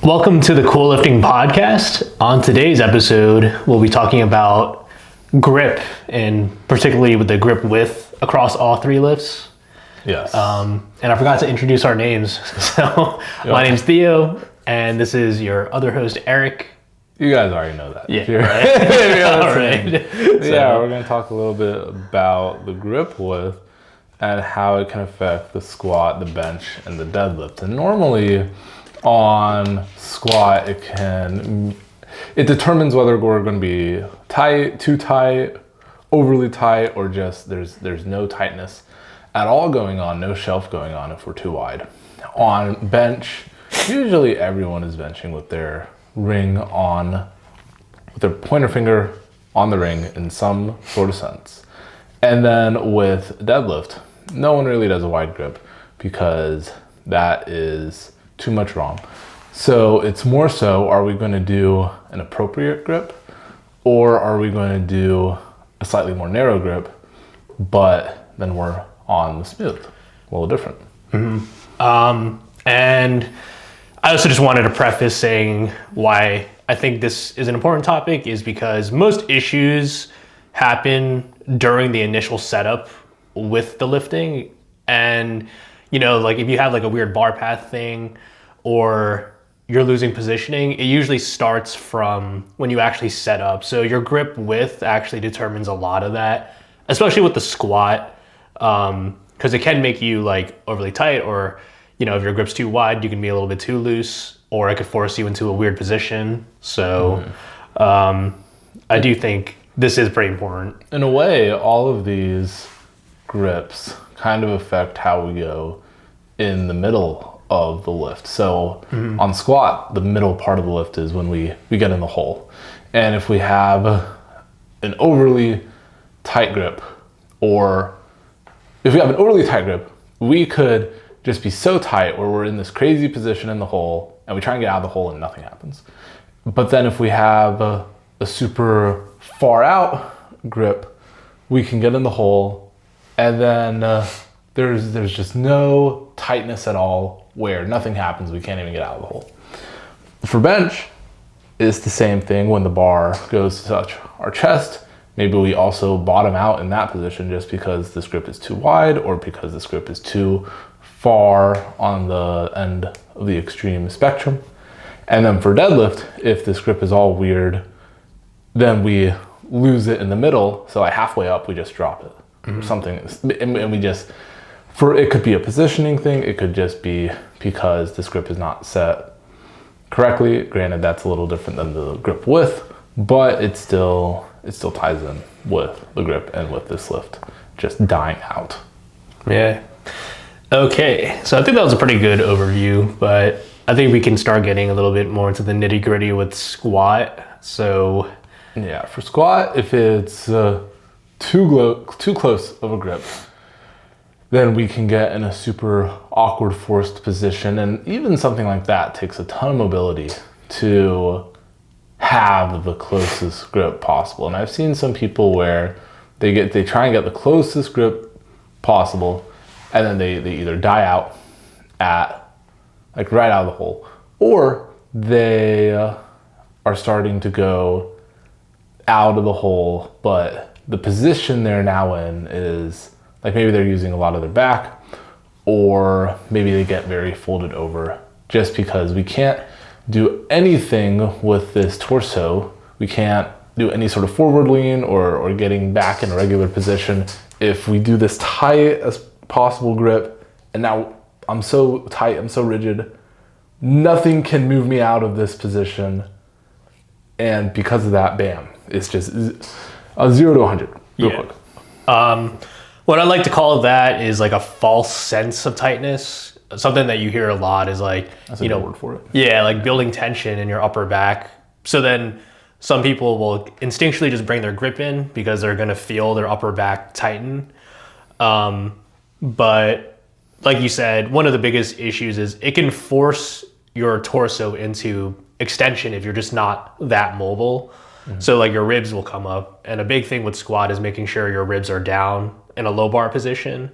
Welcome to the Cool Lifting Podcast. On today's episode, we'll be talking about grip, and particularly with the grip width across all three lifts. Yes. And I forgot to introduce our names. So my name's Theo, and this is your other host, Eric. You guys already know that. Yeah, right. All right. Yeah, we're going to talk a little bit about the grip width and how it can affect the squat, the bench, and the deadlift. And normally on squat, it determines whether we're going to be tight, too tight, overly tight, or just there's no tightness at all going on, no shelf going on if we're too wide. On bench, usually everyone is benching with their ring on, with their pointer finger on the ring in some sort of sense. And then with deadlift, no one really does a wide grip because that is too much wrong. So it's more so, are we going to do an appropriate grip, or are we going to do a slightly more narrow grip, but then we're on the smooth? A little different. Mm-hmm. And I also just wanted to preface saying why I think this is an important topic is because most issues happen during the initial setup with the lifting. And, you know, like if you have like a weird bar path thing or you're losing positioning, it usually starts from when you actually set up. So your grip width actually determines a lot of that, especially with the squat, because it can make you like overly tight, or, you know, if your grip's too wide, you can be a little bit too loose, or it could force you into a weird position. So I do think this is pretty important. In a way, all of these grips kind of affect how we go in the middle of the lift. So on squat, the middle part of the lift is when we get in the hole. And if we have an overly tight grip, or if we have an overly tight grip, we could just be so tight where we're in this crazy position in the hole and we try and get out of the hole and nothing happens. But then if we have a super far out grip, we can get in the hole and then there's just no tightness at all where nothing happens. We can't even get out of the hole. For bench, it's the same thing. When the bar goes to touch our chest, maybe we also bottom out in that position just because this grip is too wide or because this grip is too far on the end of the extreme spectrum. And then for deadlift, if this grip is all weird, then we lose it in the middle. So like halfway up, we just drop it or something. And we just, it could be a positioning thing. It could just be because this grip is not set correctly. Granted, that's a little different than the grip width, but it still ties in with the grip and with this lift just dying out. Yeah. Okay, so I think that was a pretty good overview, but I think we can start getting a little bit more into the nitty gritty with squat. So yeah, for squat, if it's too close of a grip, then we can get in a super awkward forced position. And even something like that takes a ton of mobility to have the closest grip possible. And I've seen some people where they try and get the closest grip possible, and then they either die out at like right out of the hole, or they are starting to go out of the hole, but the position they're now in is like maybe they're using a lot of their back, or maybe they get very folded over just because we can't do anything with this torso. We can't do any sort of forward lean or getting back in a regular position if we do this tight as possible grip. And now I'm so tight, I'm so rigid, nothing can move me out of this position. And because of that, bam, it's just a 0 to 100 real quick. What I like to call that is like a false sense of tightness. Something that you hear a lot is like, that's a good word for it. Yeah, like building tension in your upper back. So then some people will instinctually just bring their grip in because they're going to feel their upper back tighten. But like you said, one of the biggest issues is it can force your torso into extension if you're just not that mobile. So like your ribs will come up, and a big thing with squat is making sure your ribs are down in a low bar position.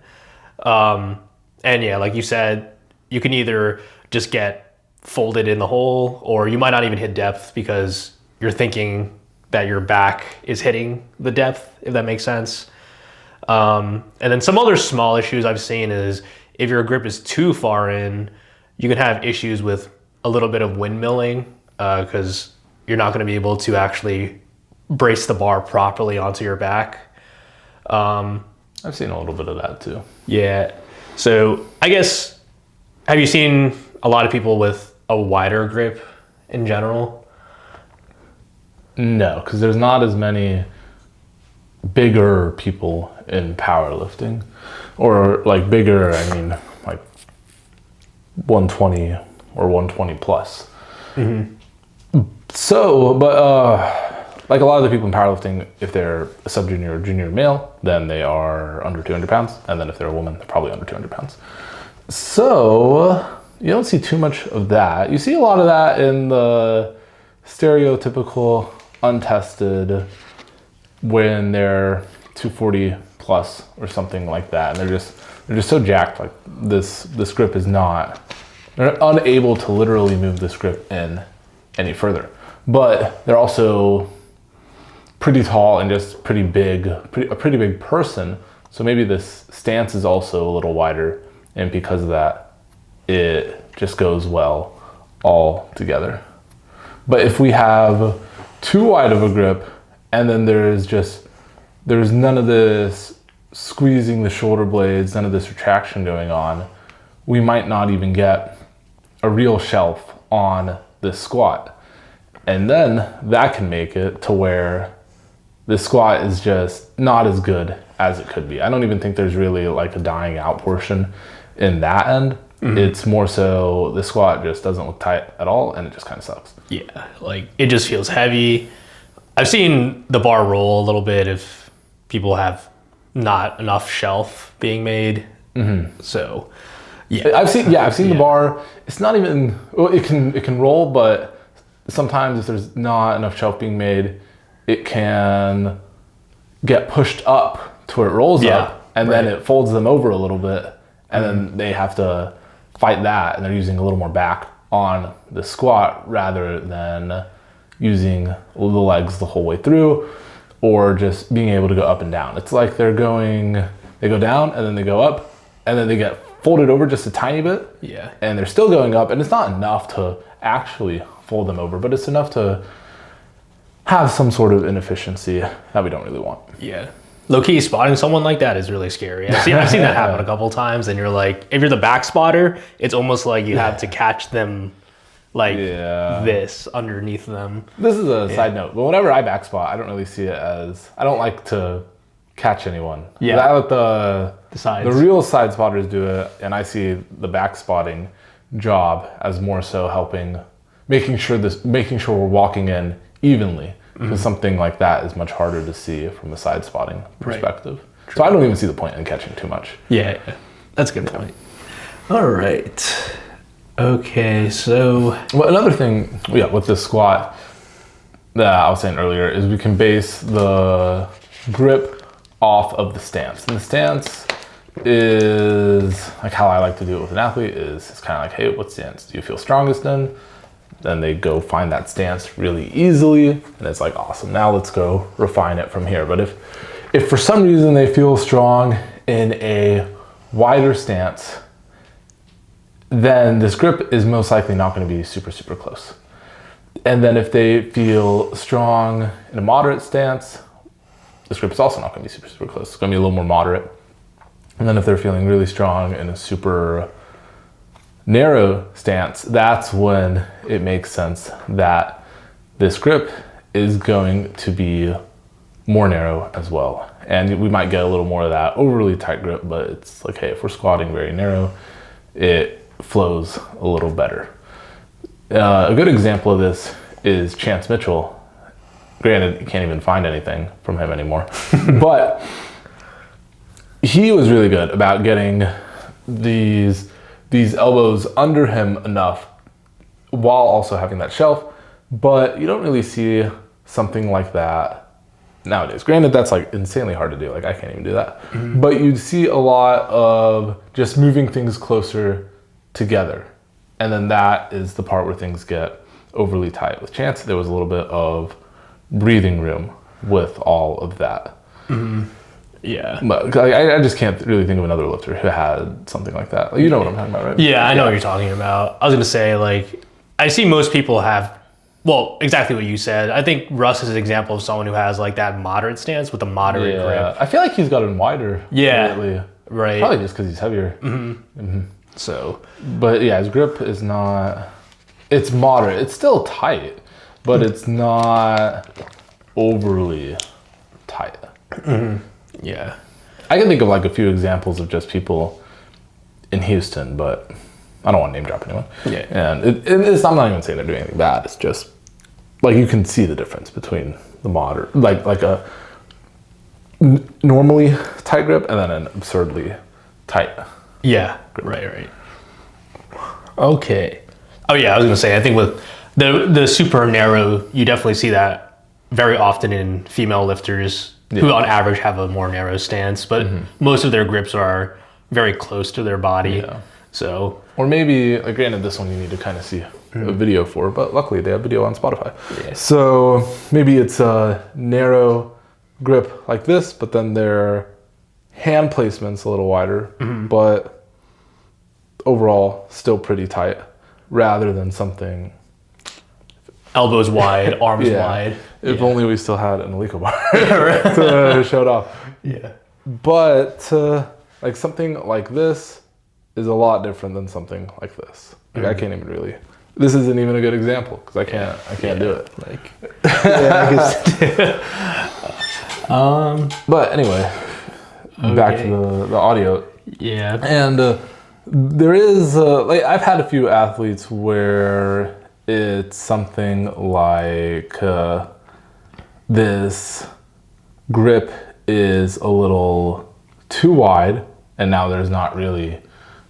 And yeah, like you said, you can either just get folded in the hole, or you might not even hit depth because you're thinking that your back is hitting the depth, if that makes sense. And then some other small issues I've seen is if your grip is too far in, you can have issues with a little bit of windmilling because you're not going to be able to actually brace the bar properly onto your back. I've seen a little bit of that too. Yeah. So I guess, have you seen a lot of people with a wider grip in general? No, because there's not as many bigger people in powerlifting. Or like bigger, I mean like 120 or 120 plus. So, but like a lot of the people in powerlifting, if they're a sub-junior or junior male, then they are under 200 pounds. And then if they're a woman, they're probably under 200 pounds. So you don't see too much of that. You see a lot of that in the stereotypical untested when they're 240 plus or something like that. And they're just so jacked. Like this grip is not, they're unable to literally move this grip in any further. But they're also pretty tall and just pretty big, a pretty big person. So maybe this stance is also a little wider, and because of that, it just goes well all together. But if we have too wide of a grip, and then there's none of this squeezing the shoulder blades, none of this retraction going on, we might not even get a real shelf on this squat. And then that can make it to where the squat is just not as good as it could be. I don't even think there's really like a dying out portion in that end. It's more so the squat just doesn't look tight at all, and it just kind of sucks. Yeah, like it just feels heavy. I've seen the bar roll a little bit if people have not enough shelf being made. So yeah, I've seen the bar. It's not even, well, it can roll, but sometimes if there's not enough shelf being made, it can get pushed up to where it rolls up, and then it folds them over a little bit, and then they have to fight that, and they're using a little more back on the squat rather than using the legs the whole way through, or just being able to go up and down. It's like they go down and then they go up, and then they get folded over just a tiny bit, and they're still going up, and it's not enough to actually fold them over, but it's enough to have some sort of inefficiency that we don't really want. Yeah. Low-key, spotting someone like that is really scary. I've seen that happen a couple times, and you're like, if you're the back spotter, it's almost like you have to catch them like this underneath them. This is a side note, but whenever I back spot, I don't really see it as, I don't like to catch anyone. I let the sides. The real side spotters do it, and I see the back spotting job as more so helping, making sure we're walking in evenly. Because something like that is much harder to see from a side spotting perspective. So I don't even see the point in catching too much. Yeah. That's a good point. All right. Okay, so another thing, with this squat that I was saying earlier is we can base the grip off of the stance. And the stance is like how I like to do it with an athlete is it's kind of like, hey, what stance do you feel strongest in? Then they go find that stance really easily, and it's like, awesome, now let's go refine it from here. But if for some reason they feel strong in a wider stance, then this grip is most likely not going to be super, super close. And then if they feel strong in a moderate stance, this grip is also not going to be super, super close. It's going to be a little more moderate. And then if they're feeling really strong in a super narrow stance, that's when it makes sense that this grip is going to be more narrow as well. And we might get a little more of that overly tight grip, but it's like, hey, if we're squatting very narrow, it flows a little better. A good example of this is Chance Mitchell. Granted, you can't even find anything from him anymore, but he was really good about getting these elbows under him enough while also having that shelf, but you don't really see something like that nowadays. Granted, that's like insanely hard to do. Like I can't even do that. But you see a lot of just moving things closer together. And then that is the part where things get overly tight. With Chance, there was a little bit of breathing room with all of that. Yeah. But I just can't really think of another lifter who had something like that. Like, you know what I'm talking about, right? Yeah, I know what you're talking about. I was going to say, like, I see most people have, well, exactly what you said. I think Russ is an example of someone who has, like, that moderate stance with a moderate grip. I feel like he's gotten wider lately. Right. Probably just because he's heavier. So, but yeah, his grip is not, it's moderate. It's still tight, but it's not overly tight. yeah. I can think of like a few examples of just people in Houston, but I don't want to name drop anyone. Yeah. And I'm not even saying they're doing anything bad. It's just like you can see the difference between the moderate, like a normally tight grip and then an absurdly tight. Yeah. Right. Okay. Oh yeah, I was gonna say, I think with the super narrow, you definitely see that very often in female lifters who on average have a more narrow stance, but most of their grips are very close to their body. Yeah. So, or maybe, like, granted, this one you need to kind of see a video for, but luckily they have video on Spotify. Yeah. So maybe it's a narrow grip like this, but then their hand placement's a little wider, but overall still pretty tight, rather than something elbows wide, arms wide. If only we still had an Alico bar to show it off. Yeah. But like something like this is a lot different than something like this. Like I can't even really. This isn't even a good example because I can't do it. Like, But anyway, back to the audio. Yeah. And there is like I've had a few athletes where it's something like this grip is a little too wide, and now there's not really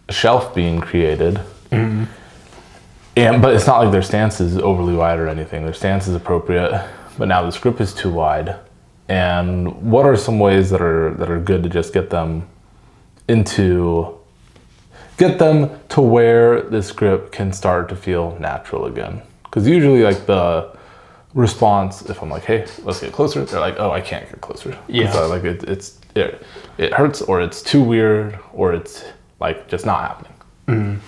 a shelf being created. But it's not like their stance is overly wide or anything. Their stance is appropriate, but now this grip is too wide. And what are some ways that are good to just get them to where this grip can start to feel natural again? Because usually, like, the response, if I'm like, hey, let's get closer, they're like, oh, I can't get closer. Yeah. Like it hurts, or it's too weird, or it's like just not happening.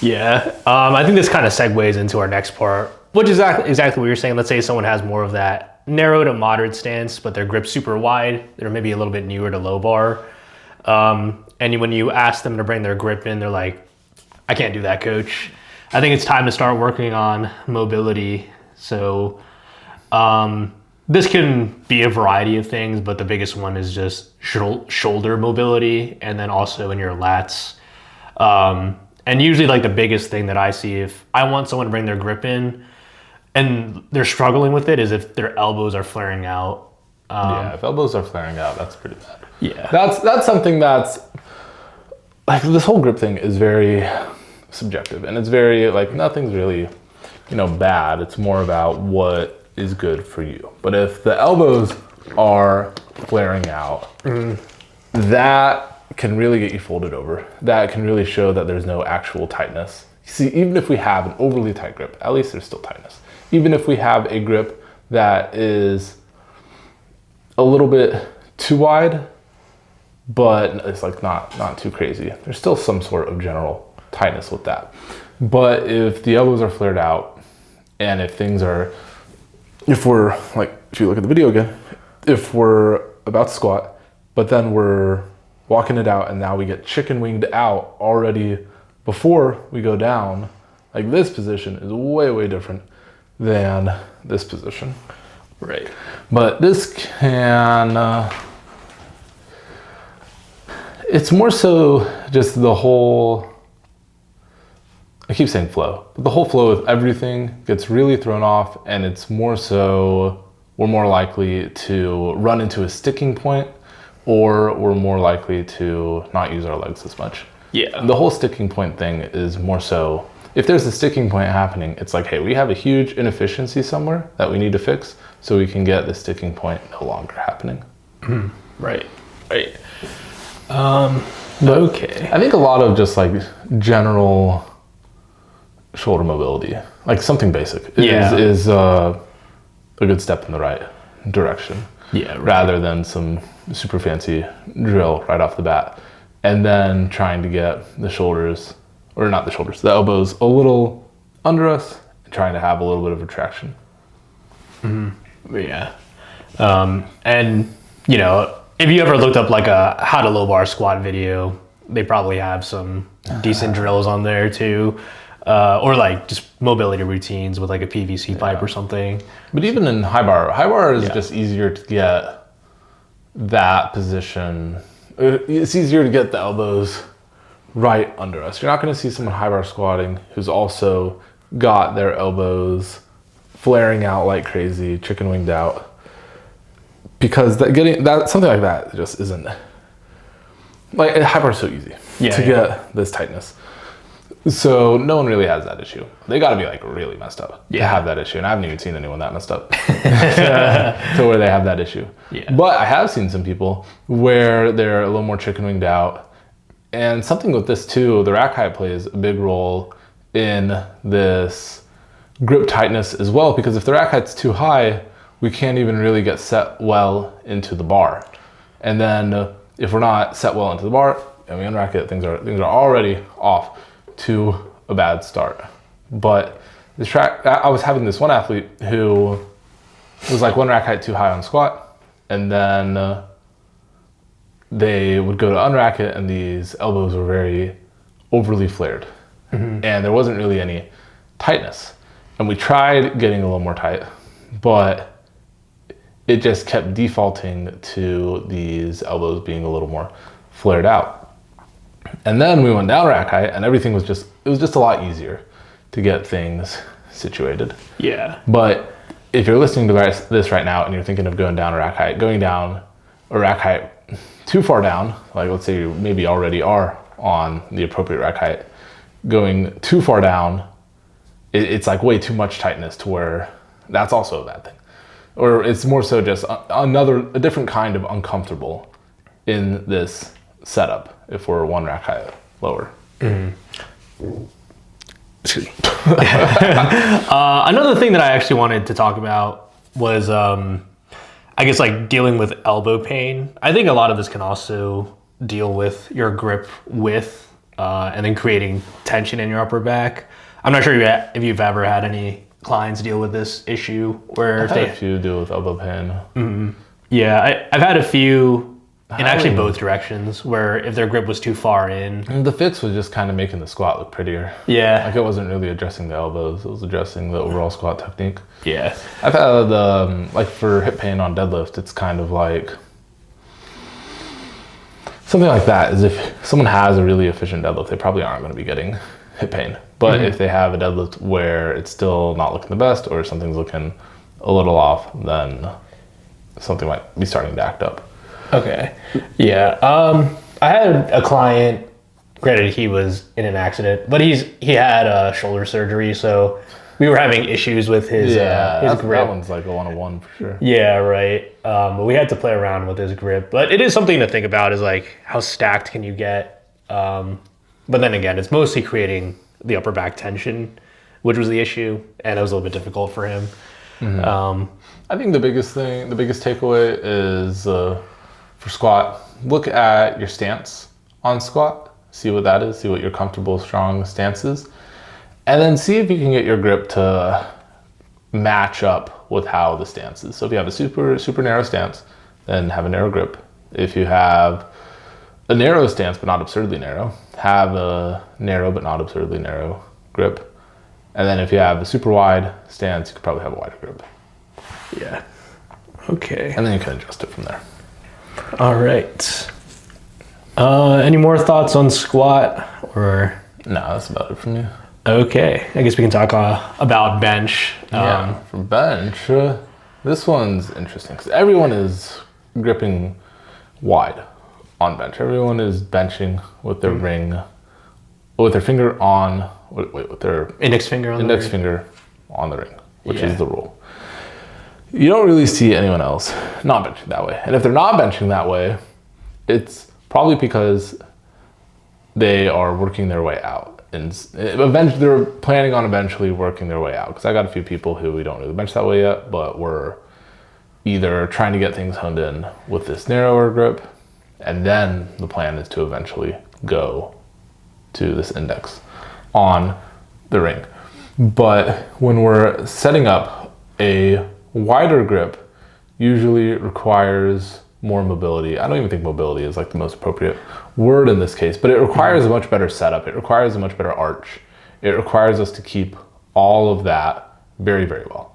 Yeah. I think this kind of segues into our next part, which is exactly what you're saying. Let's say someone has more of that narrow to moderate stance, but their grip's super wide. They're maybe a little bit newer to low bar. And when you ask them to bring their grip in, they're like, I can't do that, coach. I think it's time to start working on mobility. So this can be a variety of things, but the biggest one is just shoulder mobility, and then also in your lats. And usually, like, the biggest thing that I see if I want someone to bring their grip in and they're struggling with it is if their elbows are flaring out. If elbows are flaring out, that's pretty bad. Yeah. That's something that's like, this whole grip thing is very subjective, and it's very like nothing's really, bad. It's more about what is good for you. But if the elbows are flaring out, that can really get you folded over. That can really show that there's no actual tightness. See, even if we have an overly tight grip, at least there's still tightness. Even if we have a grip that is a little bit too wide, but it's like not too crazy, there's still some sort of general tightness with that. But if the elbows are flared out, and if we're like, if you look at the video again, if we're about to squat, but then we're walking it out, and now we get chicken winged out already before we go down, like, this position is way different than this position. Right. But this can, it's more so just the whole, I keep saying flow, but the whole flow of everything gets really thrown off, and it's more so we're more likely to run into a sticking point, or we're more likely to not use our legs as much. Yeah. The whole sticking point thing is more so, if there's a sticking point happening, it's like, hey, we have a huge inefficiency somewhere that we need to fix so we can get the sticking point no longer happening. Right. Okay. I think a lot of just like general shoulder mobility, like something basic, Yeah. is a good step in the right direction. Yeah, right. Rather than some super fancy drill right off the bat, and then trying to get the shoulders, or not the shoulders, the elbows a little under us, and trying to have a little bit of retraction. Yeah. And, you know, if you ever looked up like a how to low bar squat video, they probably have some decent drills on there too. Or like just mobility routines with like a PVC pipe or something. But even in high bar is just easier to get that position. It's easier to get the elbows right under us. You're not going to see someone high bar squatting who's also got their elbows flaring out like crazy, chicken winged out, because something like that just isn't, like, high bar is so easy to get this tightness. So no one really has that issue. They got to be like really messed up to have that issue, and I haven't even seen anyone that messed up to where they have that issue. Yeah. But I have seen some people where they're a little more chicken winged out, and something with this too, the rack height plays a big role in this grip tightness as well, because if the rack height's too high, we can't even really get set well into the bar. And then if we're not set well into the bar and we unrack it, things are already off to a bad start. But this track, I was having this one athlete who was like one rack height too high on squat, and then they would go to unrack it and these elbows were very overly flared, and there wasn't really any tightness. And we tried getting a little more tight, but it just kept defaulting to these elbows being a little more flared out. And then we went down rack height and everything was just a lot easier to get things situated. Yeah. But if you're listening to this right now and you're thinking of going down a rack height, going down a rack height too far down, like let's say you maybe already are on the appropriate rack height, going too far down, it's like way too much tightness to where that's also a bad thing. Or it's more so just a different kind of uncomfortable in this setup if we're one rack height lower. Excuse me. Another thing that I actually wanted to talk about was, I guess, like dealing with elbow pain. I think a lot of this can also deal with your grip width and then creating tension in your upper back. I'm not sure if you've ever had any clients deal with this issue where I've had a few deal with elbow pain. Yeah, I've had a few in actually both directions where if their grip was too far in. And the fix was just kind of making the squat look prettier. Yeah. Like it wasn't really addressing the elbows, it was addressing the overall squat technique. Yeah. I've had like for hip pain on deadlift, it's kind of like something like that is if someone has a really efficient deadlift, they probably aren't going to be getting hip pain. But if they have a deadlift where it's still not looking the best or something's looking a little off, then something might be starting to act up. Okay. Yeah. I had a client, granted he was in an accident, but he had shoulder surgery, so we were having issues with his grip. That one's like a 101 for sure. Yeah, right. But we had to play around with his grip. But it is something to think about, is like how stacked can you get? But then again, it's mostly creating the upper back tension, which was the issue, and it was a little bit difficult for him. I think the biggest takeaway is for squat, look at your stance on squat, see what that is, see what your comfortable, strong stance is, and then see if you can get your grip to match up with how the stance is. So if you have a super narrow stance, then have a narrow grip. If you have a narrow stance but not absurdly narrow, have a narrow but not absurdly narrow grip. And then if you have a super wide stance, you could probably have a wider grip. Yeah. Okay. And then you can adjust it from there. All right. Any more thoughts on squat or? No, that's about it from me. Okay. I guess we can talk about bench. For bench, this one's interesting because everyone is gripping wide on bench. Everyone is benching with their ring, with their finger on, with their index finger on the ring, which is the rule. You don't really see anyone else not benching that way. And if they're not benching that way, it's probably because they are working their way out. eventually they're planning on eventually working their way out, because I got a few people who we don't really bench that way yet, but we're either trying to get things honed in with this narrower grip, and then the plan is to eventually go to this index on the ring. But when we're setting up, a wider grip usually requires more mobility. I don't even think mobility is like the most appropriate word in this case, but it requires a much better setup. It requires a much better arch. It requires us to keep all of that very, very well.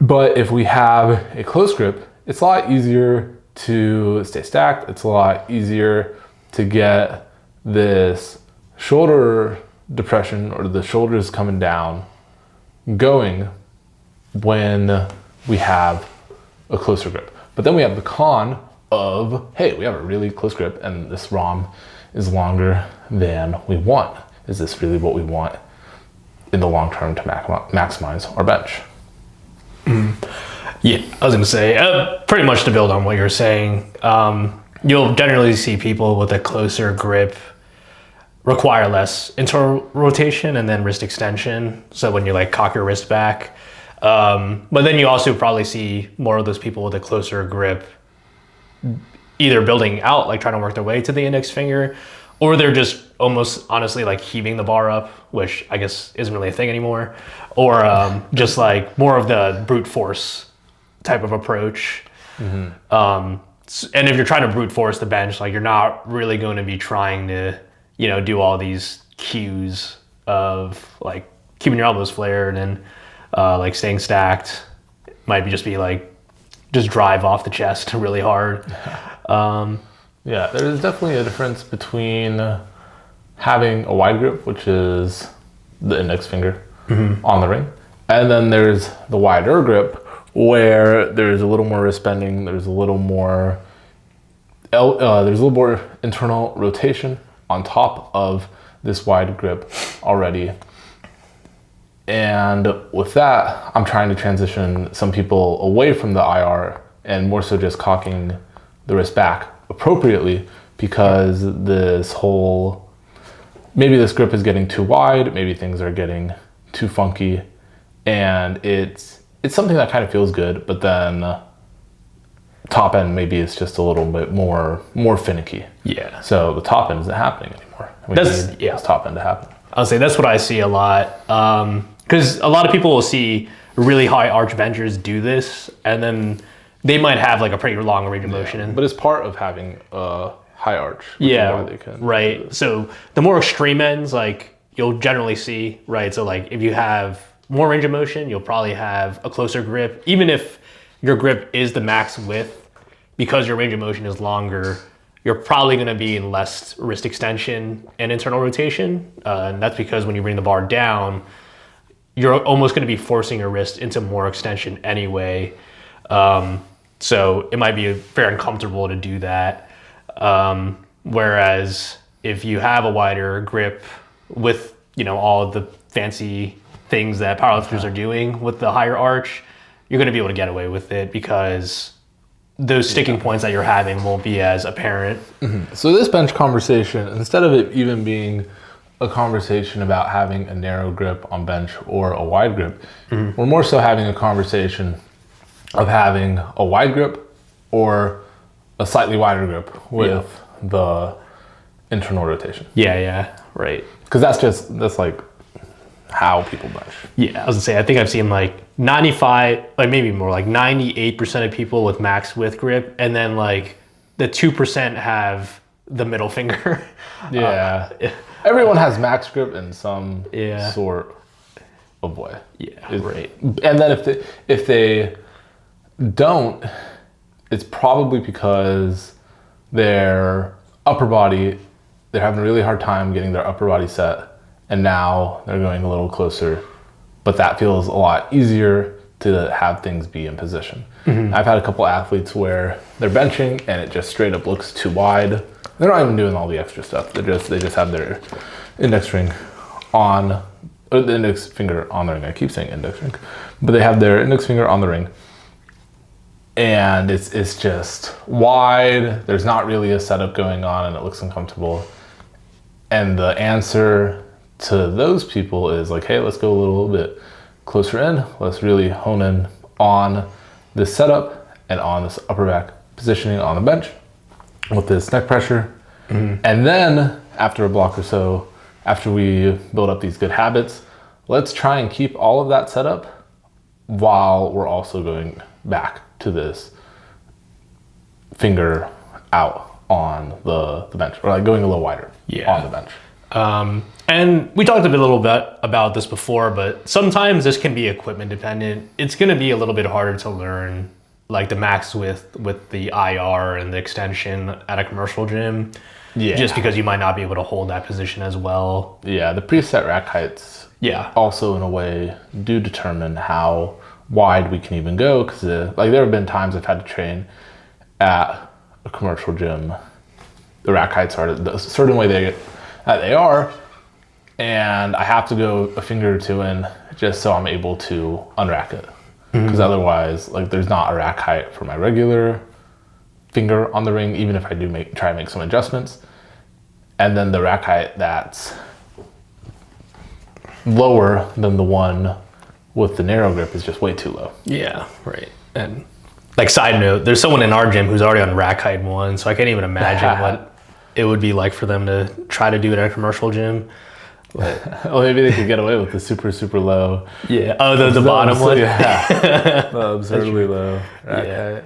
But if we have a close grip, it's a lot easier to stay stacked. It's a lot easier to get this shoulder depression, or the shoulders coming down, going when we have a closer grip. But then we have the con of, hey, we have a really close grip and this ROM is longer than we want. Is this really what we want in the long term to maximize our bench? Yeah, I was gonna say, pretty much to build on what you're saying, you'll generally see people with a closer grip require less internal rotation and then wrist extension. So when you like cock your wrist back, but then you also probably see more of those people with a closer grip either building out, like trying to work their way to the index finger, or they're just almost honestly like heaving the bar up, which I guess isn't really a thing anymore, or just like more of the brute force type of approach. And if you're trying to brute force the bench, like you're not really going to be trying to, you know, do all these cues of like keeping your elbows flared and like staying stacked. Might be just like just drive off the chest really hard. Yeah, there's definitely a difference between having a wide grip, which is the index finger on the ring, and then there's the wider grip where there's a little more wrist bending, there's a little more internal rotation on top of this wide grip already. And with that, I'm trying to transition some people away from the IR and more so just cocking the wrist back appropriately, because maybe this grip is getting too wide, maybe things are getting too funky, and it's something that kind of feels good, but then top end maybe it's just a little bit more finicky. Yeah. So the top end isn't happening anymore. We need this top end to happen. I'll say that's what I see a lot. Because a lot of people will see really high arch benchers do this, and then they might have like a pretty long range of motion. But it's part of having a high arch. Which is why they can right. So the more extreme ends, like you'll generally see, right? So like if you have more range of motion, you'll probably have a closer grip. Even if your grip is the max width, because your range of motion is longer, you're probably going to be in less wrist extension and internal rotation. And that's because when you bring the bar down, you're almost going to be forcing your wrist into more extension anyway. So it might be very uncomfortable to do that. Whereas if you have a wider grip with, you know, all of the fancy things that powerlifters are doing with the higher arch, you're going to be able to get away with it because those sticking points that you're having won't be as apparent. So this bench conversation, instead of it even being a conversation about having a narrow grip on bench or a wide grip, we're more so having a conversation of having a wide grip or a slightly wider grip with the internal rotation. Yeah, right. Because that's like how people bench. Yeah, I was gonna say, I think I've seen like 95, like maybe more, like 98% of people with max width grip, and then like the 2% have the middle finger. Everyone has max grip in some sort of way. Right. And then if they don't, it's probably because their upper body, they're having a really hard time getting their upper body set, and now they're going a little closer, but that feels a lot easier to have things be in position. I've had a couple athletes where they're benching and it just straight up looks too wide. They're not even doing all the extra stuff. They just have their index ring on, or the index finger on the ring. I keep saying index ring, but they have their index finger on the ring, and it's just wide. There's not really a setup going on, and it looks uncomfortable. And the answer to those people is like, hey, let's go a little bit closer in. Let's really hone in on this setup and on this upper back positioning on the bench with this neck pressure. And then after a block or so, after we build up these good habits, let's try and keep all of that set up while we're also going back to this finger out on the bench, or like going a little wider on the bench. And we talked a little bit about this before, but sometimes this can be equipment dependent. It's going to be a little bit harder to learn like the max width with the IR and the extension at a commercial gym. Yeah. Just because you might not be able to hold that position as well. Yeah, the preset rack heights also in a way do determine how wide we can even go, because like there have been times I've had to train at a commercial gym. The rack heights are a certain way they are, and I have to go a finger or two in just so I'm able to unrack it. Because otherwise, like there's not a rack height for my regular finger on the ring, even if I do try and make some adjustments. And then the rack height that's lower than the one with the narrow grip is just way too low. Yeah, right. And like side note, there's someone in our gym who's already on rack height 1, so I can't even imagine what it would be like for them to try to do it at a commercial gym. Well, maybe they could get away with the super, super low. Yeah. Oh, the bottom one? Yeah. The absurdly low rack height.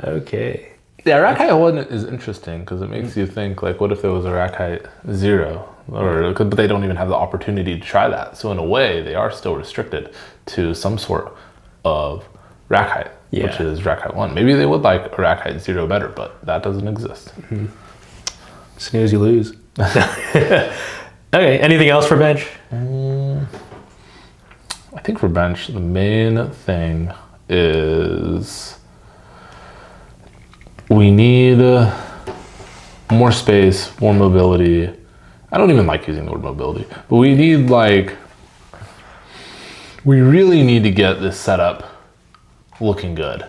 Okay. Yeah, rack height 1 is interesting because it makes you think, like, what if there was a rack height 0? But they don't even have the opportunity to try that. So in a way, they are still restricted to some sort of rack height, which is rack height 1. Maybe they would like a rack height 0 better, but that doesn't exist. Snooze, you lose. Okay, anything else for bench? I think for bench, the main thing is we need more space, more mobility. I don't even like using the word mobility, but we really need to get this setup looking good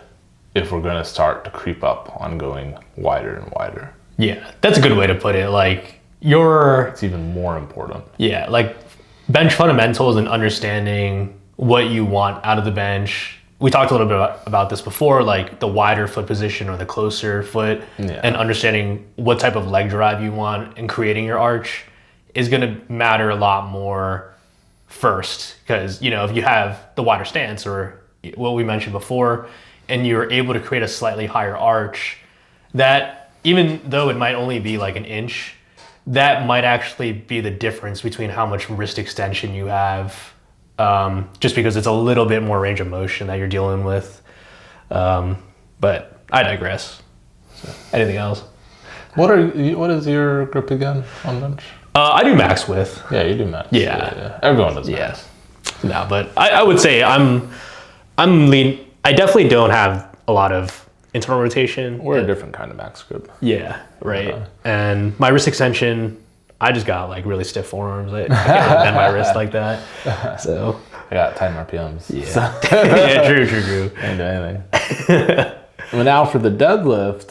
if we're going to start to creep up on going wider and wider. Yeah, that's a good way to put it. Like it's even more important. Yeah, like bench fundamentals and understanding what you want out of the bench. We talked a little bit about this before, like the wider foot position or the closer foot, and understanding what type of leg drive you want and creating your arch is going to matter a lot more first. Because, if you have the wider stance or what we mentioned before, and you're able to create a slightly higher arch, that even though it might only be like an inch, that might actually be the difference between how much wrist extension you have, just because it's a little bit more range of motion that you're dealing with. But I digress. So, anything else? What is your grip again on bench? I do max width. Yeah, you do max. Yeah. Everyone does max. No, but I would say I'm lean. I definitely don't have a lot of internal rotation. We're a different kind of max grip. Yeah, right. And my wrist extension, I just got like really stiff forearms. I can't really bend my wrist like that. So I got 10 RPMs. Yeah. So. Yeah, true. Can't do anything. But now for the deadlift,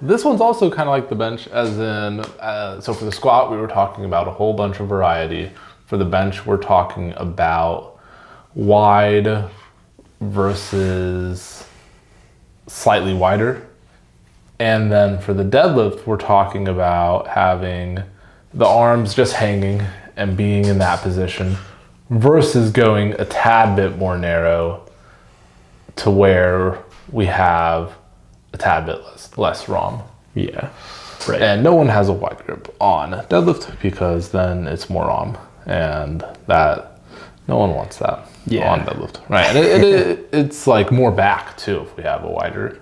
this one's also kind of like the bench, as in, so for the squat, we were talking about a whole bunch of variety. For the bench, we're talking about wide versus slightly wider. And then for the deadlift, we're talking about having the arms just hanging and being in that position versus going a tad bit more narrow to where we have a tad bit less ROM. Yeah, right. And no one has a wide grip on deadlift because then it's more ROM, and that no one wants that on deadlift, right? And it's like more back too if we have a wider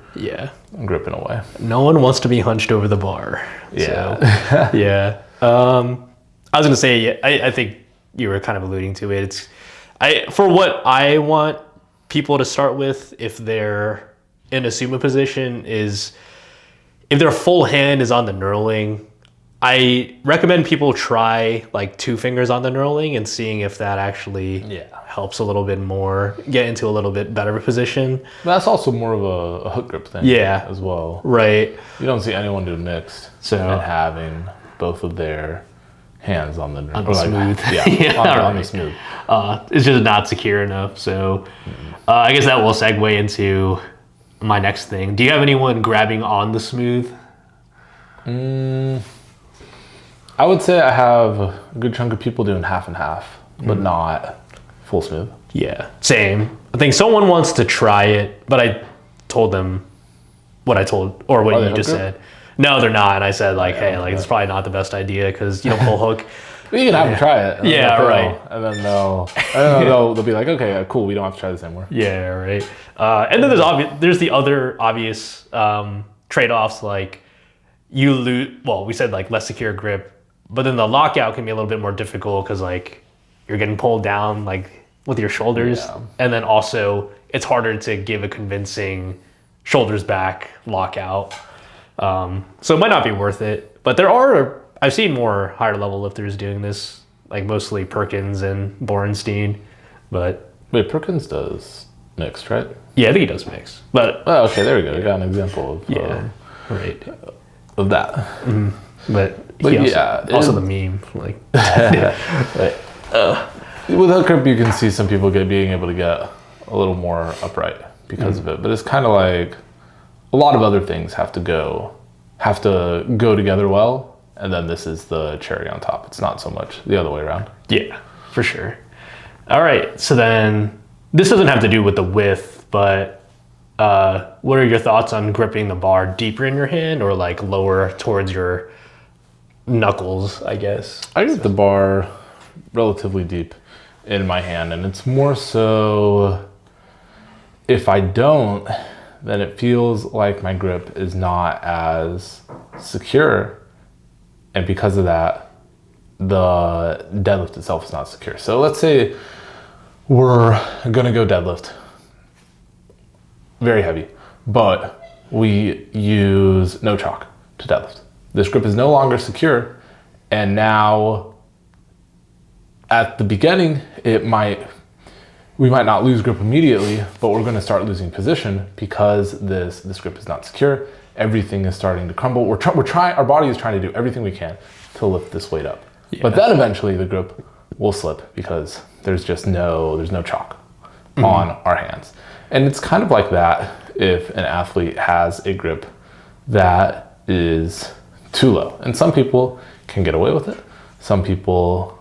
grip in a way. No one wants to be hunched over the bar. Yeah, so, yeah. I was gonna say, I think you were kind of alluding to it. For what I want people to start with, if they're in a sumo position, is if their full hand is on the knurling, I recommend people try like 2 fingers on the knurling and seeing if that actually helps a little bit more, get into a little bit better of a position. But that's also more of a hook grip thing as well. Right. You don't see anyone do mixed and having both of their hands on the smooth. Yeah, Yeah, on the right. smooth. It's just not secure enough. So I guess that will segue into my next thing. Do you have anyone grabbing on the smooth? I would say I have a good chunk of people doing half and half, but not full smooth. Yeah, same. I think someone wants to try it, but I told them what I told, or what you just said. No, they're not. And I said like, hey, like it's probably not the best idea because you don't pull hook. You can have them try it. Yeah, right. And then they'll be like, okay, cool. We don't have to try this anymore. Yeah, right. And then there's the other obvious trade-offs, like you lose. Well, we said like less secure grip, but then the lockout can be a little bit more difficult because like you're getting pulled down like with your shoulders, and then also it's harder to give a convincing shoulders back lockout. So it might not be worth it, but I've seen more higher level lifters doing this, like mostly Perkins and Borenstein, but wait, Perkins does mixed, right? Yeah, I think he does mix, but okay, there we go. We got an example of right of that. Mm-hmm. But also the meme, like with hook grip, you can see some people being able to get a little more upright because of it, but it's kind of like a lot of other things have to go together well. And then this is the cherry on top. It's not so much the other way around. Yeah, for sure. All right. So then this doesn't have to do with the width, but what are your thoughts on gripping the bar deeper in your hand or like lower towards your knuckles, I guess? I grip the bar relatively deep in my hand. And it's more so if I don't, then it feels like my grip is not as secure. And because of that, the deadlift itself is not secure. So let's say we're gonna go deadlift, very heavy, but we use no chalk to deadlift. This grip is no longer secure, and now at the beginning, we might not lose grip immediately, but we're gonna start losing position because this grip is not secure. Everything is starting to crumble. Our body is trying to do everything we can to lift this weight up. Yeah. But then eventually the grip will slip because there's no chalk on our hands. And it's kind of like that if an athlete has a grip that is too low. And some people can get away with it. Some people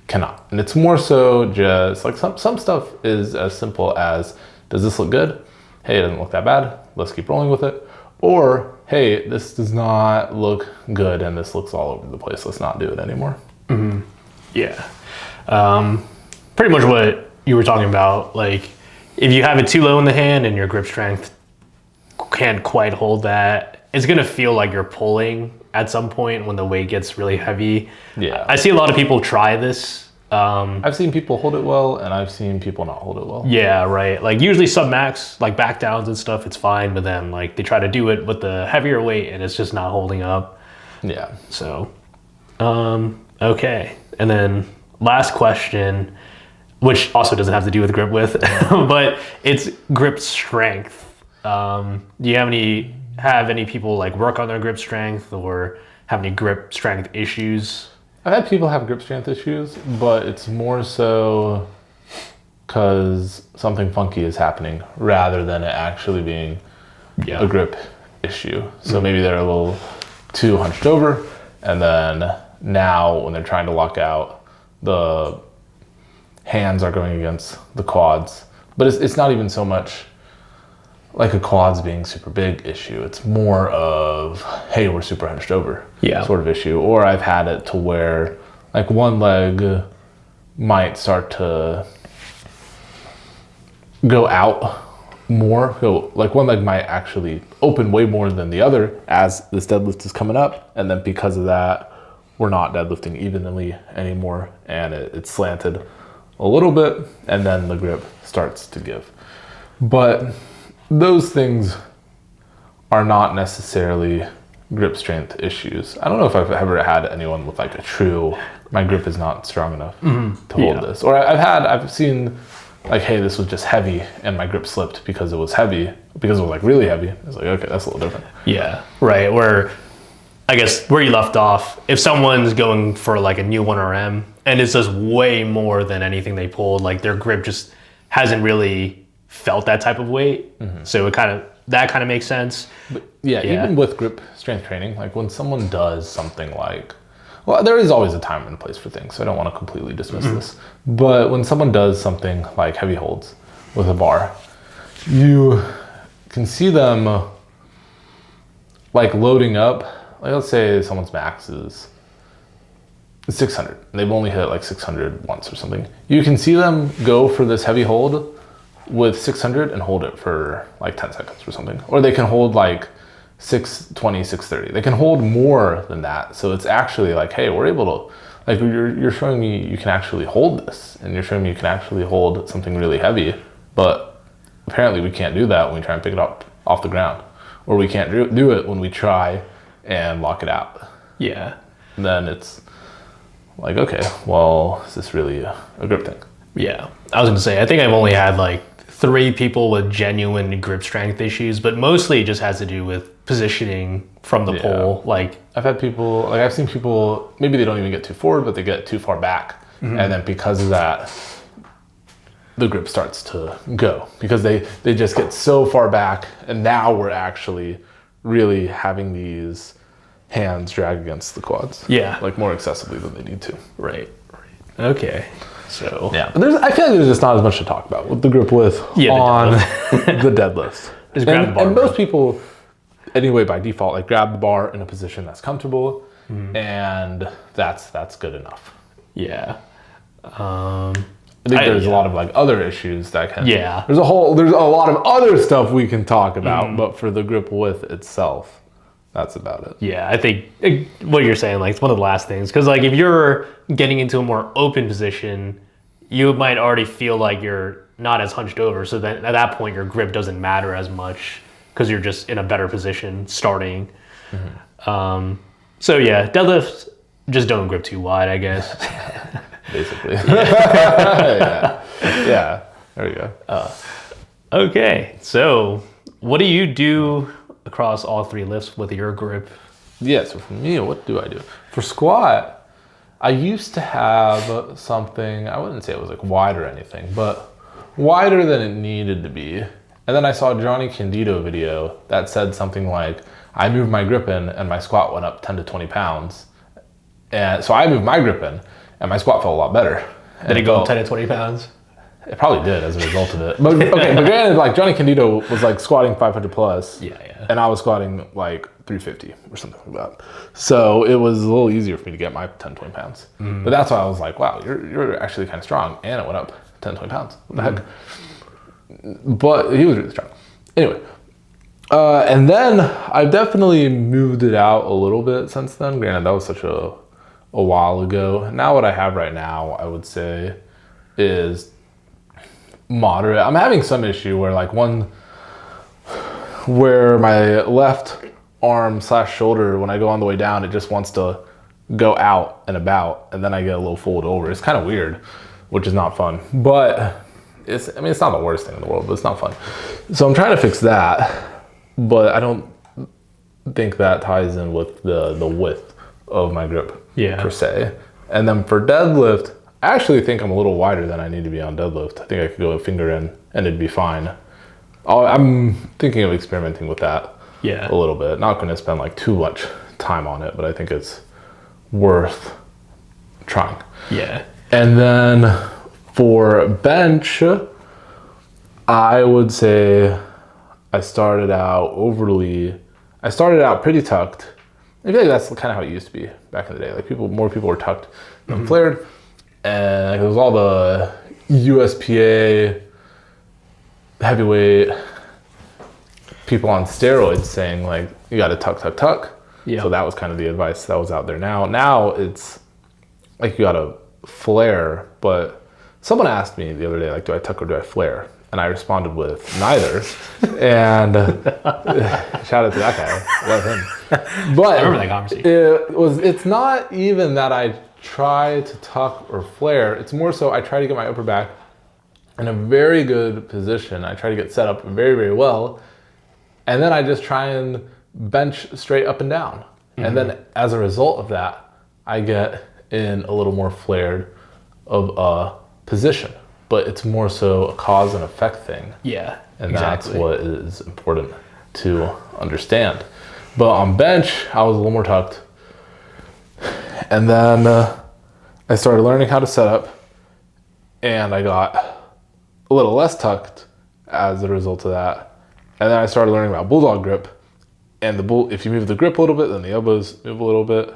cannot. And it's more so just like some stuff is as simple as, does this look good? Hey, it doesn't look that bad. Let's keep rolling with it. Or, hey, this does not look good and this looks all over the place. Let's not do it anymore. Mm-hmm. Yeah. Pretty much what you were talking about. Like, if you have it too low in the hand and your grip strength can't quite hold that, it's going to feel like you're pulling at some point when the weight gets really heavy. Yeah. I see a lot of people try this. I've seen people hold it well, and I've seen people not hold it well. Yeah, right. Like usually sub-max, like back downs and stuff, it's fine. But then like they try to do it with the heavier weight and it's just not holding up. Yeah. So, okay. And then last question, which also doesn't have to do with grip width, but it's grip strength. Do you have any people like work on their grip strength or have any grip strength issues? I've had people have grip strength issues, but it's more so because something funky is happening rather than it actually being a grip issue. So maybe they're a little too hunched over, and then now when they're trying to lock out, the hands are going against the quads. But it's not even so much like a quads being super big issue. It's more of, hey, we're super hunched over sort of issue. Or I've had it to where like one leg might start to go out more. So like one leg might actually open way more than the other as this deadlift is coming up. And then because of that, we're not deadlifting evenly anymore. And it's slanted a little bit, and then the grip starts to give. But those things are not necessarily grip strength issues. I don't know if I've ever had anyone with like a true, my grip is not strong enough to hold this. Or I've seen like, hey, this was just heavy and my grip slipped because it was heavy, because it was like really heavy. It's like, okay, that's a little different. Yeah, right. Where I guess where you left off, if someone's going for like a new 1RM and it does way more than anything they pulled, like their grip just hasn't really felt that type of weight. So that kind of makes sense. But yeah, even with grip strength training, like when someone does something like, well, there is always a time and a place for things, so I don't want to completely dismiss this. But when someone does something like heavy holds with a bar, you can see them like loading up. Like let's say someone's max is 600 and they've only hit like 600 once or something. You can see them go for this heavy hold with 600 and hold it for like 10 seconds or something. Or they can hold like 620, 630. They can hold more than that. So it's actually like, hey, we're able to, like you're showing me you can actually hold this, and you're showing me you can actually hold something really heavy, but apparently we can't do that when we try and pick it up off the ground. Or we can't do it when we try and lock it out. Yeah. And then it's like, okay, well, is this really a grip thing? Yeah. I was going to say, I think I've only had like 3 people with genuine grip strength issues, but mostly it just has to do with positioning from the pole. Like I've seen people, maybe they don't even get too forward, but they get too far back. And then because of that, the grip starts to go because they just get so far back, and now we're actually really having these hands drag against the quads. Yeah. Like more excessively than they need to. Right. Okay. So yeah, but I feel like there's just not as much to talk about with the grip width on the deadlift. Just grab the bar. And most people, anyway, by default, like grab the bar in a position that's comfortable, and that's good enough. Yeah. I think there's a lot of like other issues that can. Yeah. There's a lot of other stuff we can talk about, but for the grip width itself, that's about it. Yeah, I think what you're saying, like, it's one of the last things. Because, like, if you're getting into a more open position, you might already feel like you're not as hunched over. So then at that point, your grip doesn't matter as much because you're just in a better position starting. So, yeah, deadlift, just don't grip too wide, I guess. Basically. Yeah. There you go. Okay, so what do you do across all 3 lifts with your grip? Yeah, so for me, what do I do? For squat, I used to have something, I wouldn't say it was like wide or anything, but wider than it needed to be. And then I saw a Johnny Candido video that said something like, I moved my grip in and my squat went up 10 to 20 pounds. And so I moved my grip in and my squat felt a lot better. Did it go up 10 to 20 pounds? It probably did as a result of it. But okay, but granted, like Johnny Candido was like squatting 500 plus. Yeah. And I was squatting like 350 or something like that. So it was a little easier for me to get my 10, 20 pounds. But that's why I was like, wow, you're actually kind of strong. And it went up 10, 20 pounds. What the heck? But he was really strong. Anyway. And then I've definitely moved it out a little bit since then. Granted, that was such a while ago. Now what I have right now, I would say, is moderate. I'm having some issue where where my left arm / shoulder, when I go on the way down, it just wants to go out and about, and then I get a little fold over. It's kind of weird, which is not fun. But it's not the worst thing in the world, but it's not fun. So I'm trying to fix that, but I don't think that ties in with the width of my grip per se. And then for deadlift, I actually think I'm a little wider than I need to be on deadlift. I think I could go a finger in and it'd be fine. I'm thinking of experimenting with that a little bit. Not going to spend like too much time on it, but I think it's worth trying. Yeah. And then for bench, I would say I started out pretty tucked. I feel like that's kind of how it used to be back in the day. Like more people were tucked than flared. And it was all the USPA heavyweight people on steroids saying like, you got to tuck. Yeah. So that was kind of the advice that was out there. Now it's like you got to flare, but someone asked me the other day, like, do I tuck or do I flare? And I responded with neither. And shout out to that guy, love him. But I remember that conversation. It's not even that I try to tuck or flare. It's more so I try to get my upper back in a very good position. I try to get set up very, very well. And then I just try and bench straight up and down. And then as a result of that, I get in a little more flared of a position, but it's more so a cause and effect thing. Yeah, And exactly. that's what is important to understand. But on bench, I was a little more tucked. And then I started learning how to set up, and I got a little less tucked as a result of that. And then I started learning about bulldog grip. And if you move the grip a little bit, then the elbows move a little bit.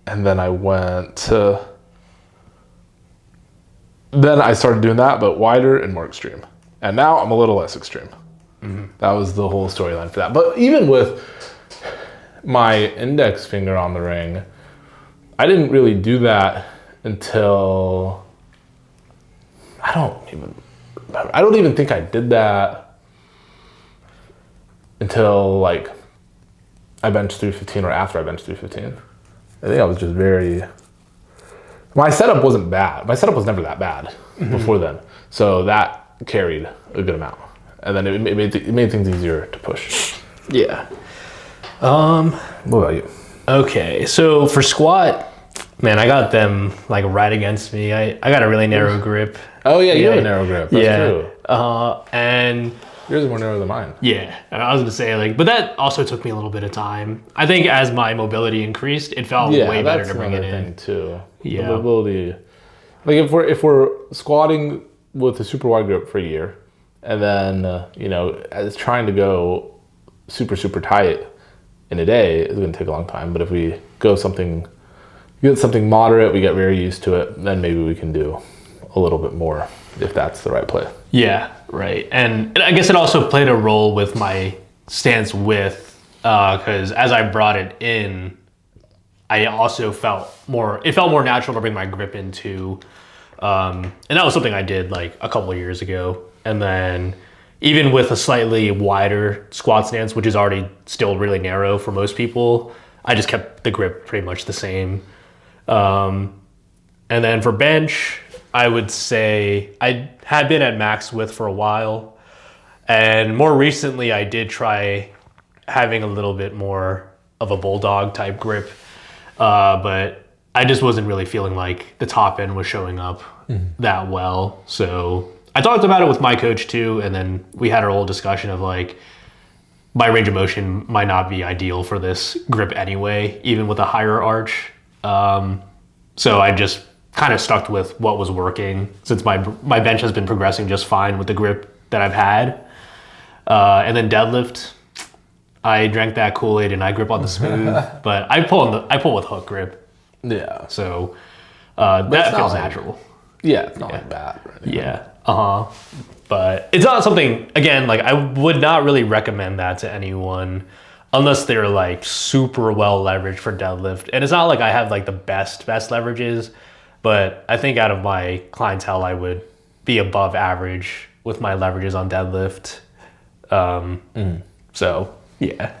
And then then I started doing that, but wider and more extreme. And now I'm a little less extreme. That was the whole storyline for that. But even with my index finger on the ring, I didn't really do that until I don't even think I did that until like I benched 315 or after I benched 315. I think I was just my setup wasn't bad. My setup was never that bad before then. So that carried a good amount. And then it made things easier to push. Yeah. What about you? Okay, so for squat, man, I got them like right against me. I got a really narrow grip. Oh yeah, you have a narrow grip. That's true. And yours is more narrow than mine. yeah, I was gonna say like, but that also took me a little bit of time. I think as my mobility increased, it felt way better to bring it in. Thing too. Yeah, the mobility. Like if we're squatting with a super wide grip for a year, and then it's trying to go super tight in a day is going to take a long time. But if we get something moderate, we get very used to it, then maybe we can do a little bit more if that's the right play. Yeah, right. And I guess it also played a role with my stance width, because as I brought it in, I also felt more natural to bring my grip into, and that was something I did like a couple of years ago. And then even with a slightly wider squat stance, which is already still really narrow for most people, I just kept the grip pretty much the same. And then for bench, I would say I had been at max width for a while. And more recently, I did try having a little bit more of a bulldog type grip. But I just wasn't really feeling like the top end was showing up that well. So I talked about it with my coach too, and then we had our whole discussion of like, my range of motion might not be ideal for this grip anyway, even with a higher arch. So I just kind of stuck with what was working, since my bench has been progressing just fine with the grip that I've had. And then deadlift, I drank that Kool-Aid and I grip on the smooth, but I pull with hook grip. Yeah. So that feels natural. Yeah, it's not like that. Or anything. Yeah. But it's not something, again, like I would not really recommend that to anyone unless they're like super well leveraged for deadlift. And it's not like I have like the best leverages, but I think out of my clientele, I would be above average with my leverages on deadlift. So yeah.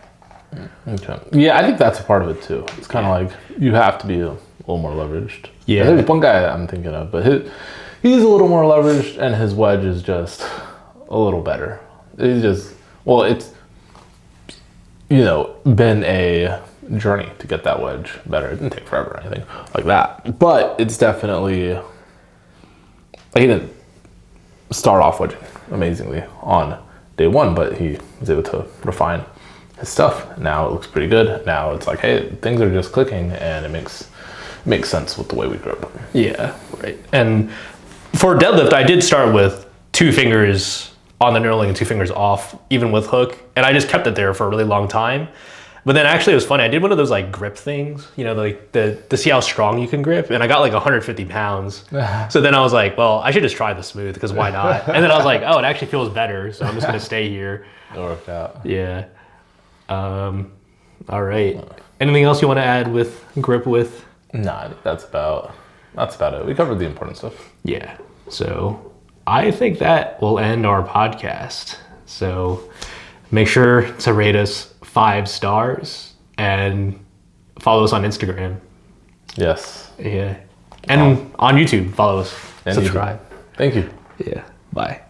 Okay. Yeah, I think that's a part of it too. It's kind of like you have to be a little more leveraged. Yeah. There's one guy I'm thinking of, but he's a little more leveraged and his wedge is just a little better. It's been a journey to get that wedge better. It didn't take forever or anything like that, but it's definitely, like, he didn't start off wedging amazingly on day one, but he was able to refine his stuff. Now it looks pretty good. Now it's like, hey, things are just clicking, and it makes sense with the way we grip. Yeah, right. And for deadlift, I did start with 2 fingers on the knurling and 2 fingers off, even with hook, and I just kept it there for a really long time. But then actually it was funny. I did one of those like grip things, like to see how strong you can grip, and I got like 150 pounds. So then I was like, well, I should just try the smooth, because why not? And then I was like, oh, it actually feels better, so I'm just gonna stay here. It worked out. Yeah. All right. Anything else you want to add with grip width? No, I think that's about it. We covered the important stuff. Yeah. So I think that will end our podcast. So make sure to rate us 5 stars and follow us on Instagram. Yes. Yeah. And on YouTube, follow us. And subscribe. YouTube. Thank you. Yeah. Bye.